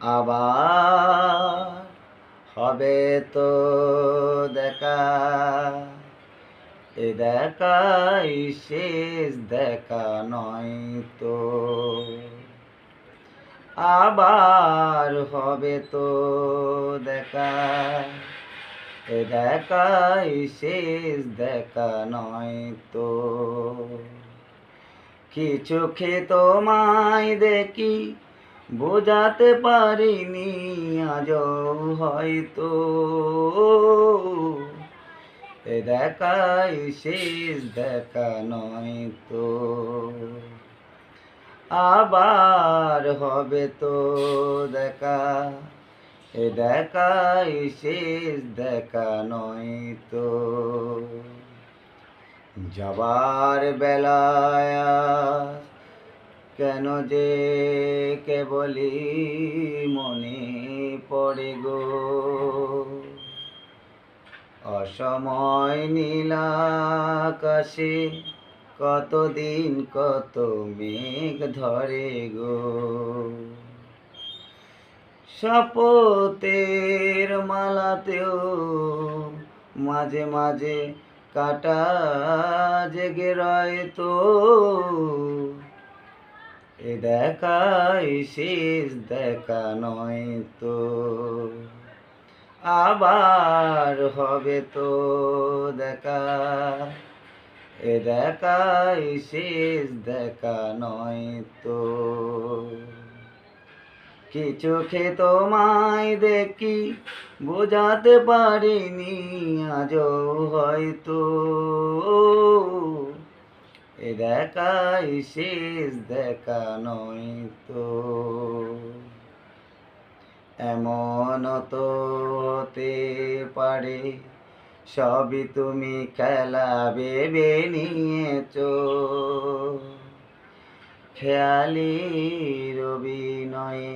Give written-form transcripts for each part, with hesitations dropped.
আবার হবে তো দেখা, এ দেখাই শেষ দেখা নয় তো। আবার হবে তো দেখা, এ দেখাই শেষ দেখা নয় তো। কি চোখে তোমায় দেখি বোঝাতে পারিনি আজও হয়তো, এ দেখাই শেষ দেখা নয় তো। আবার হবে তো দেখা, এ দেখাই শেষ দেখা নয় তো। যাবার বেলায় কেন যে কেবলই মনে পড়ে গো, অসময় নীল আকাশে কতদিন কত মেঘ ধরে গো। শপথের মালাতেও মাঝে মাঝে কাটা জেগে রয় তো, এ দেখাই শেষ দেখা নয় তো। আবার হবে তো দেখা, এ দেখাই শেষ দেখা নয় তো। কি চোখে তোমায় দেখি বোঝাতে পারিনি আজও হয়তো, এ দেখাই শেষ দেখা নয় তো। এমন তো হতে পারে সবই তুমি খেলা ভেবে নিয়েছো, খেয়ালির অভিনয়ে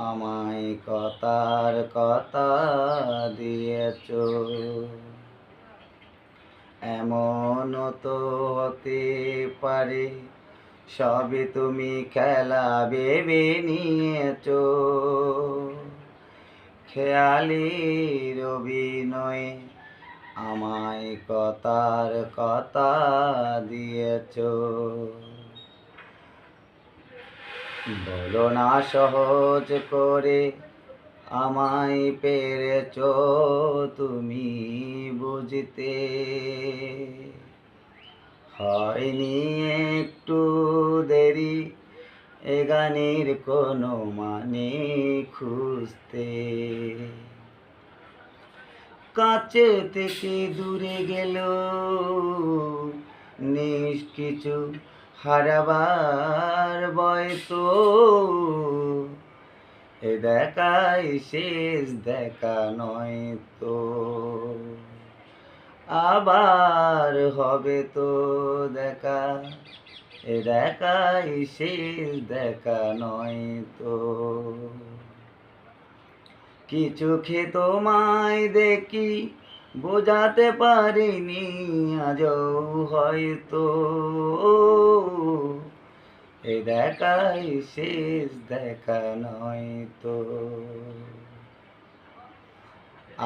আমায় কথার কথা দিয়েছ। এমন তো হতে পারে সবই তুমি খেলা ভেবে নিয়েছ, খেয়ালির অভিনয়ে আমায় কথার কথা দিয়েছ। বলো না সহজ করে আমায় পেরেছ তুমি বুঝতে, হয়নি একটু দেরি এ গানের কোনো মানে খুঁজতে। কাছে থেকে দূরে গেল নিস কিছু হারাবার ভয় তো, এ দেখাই শেষ দেখা নয় তো। আবার হবে তো দেখা, এ দেখাই শেষ দেখা নয় তো। কি চোখে তোমায় দেখি বোঝাতে পারিনি আজও হয়তো, এ দেখাই শেষ দেখা নয় তো।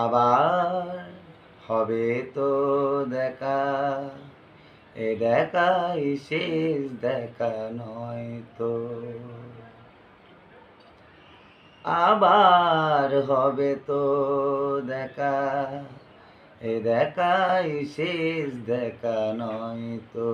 আবার হবে তো দেখা, এ দেখাই শেষ দেখা নয় তো। আবার হবে তো দেখা, এ দেখাই শেষ দেখা নয় তো।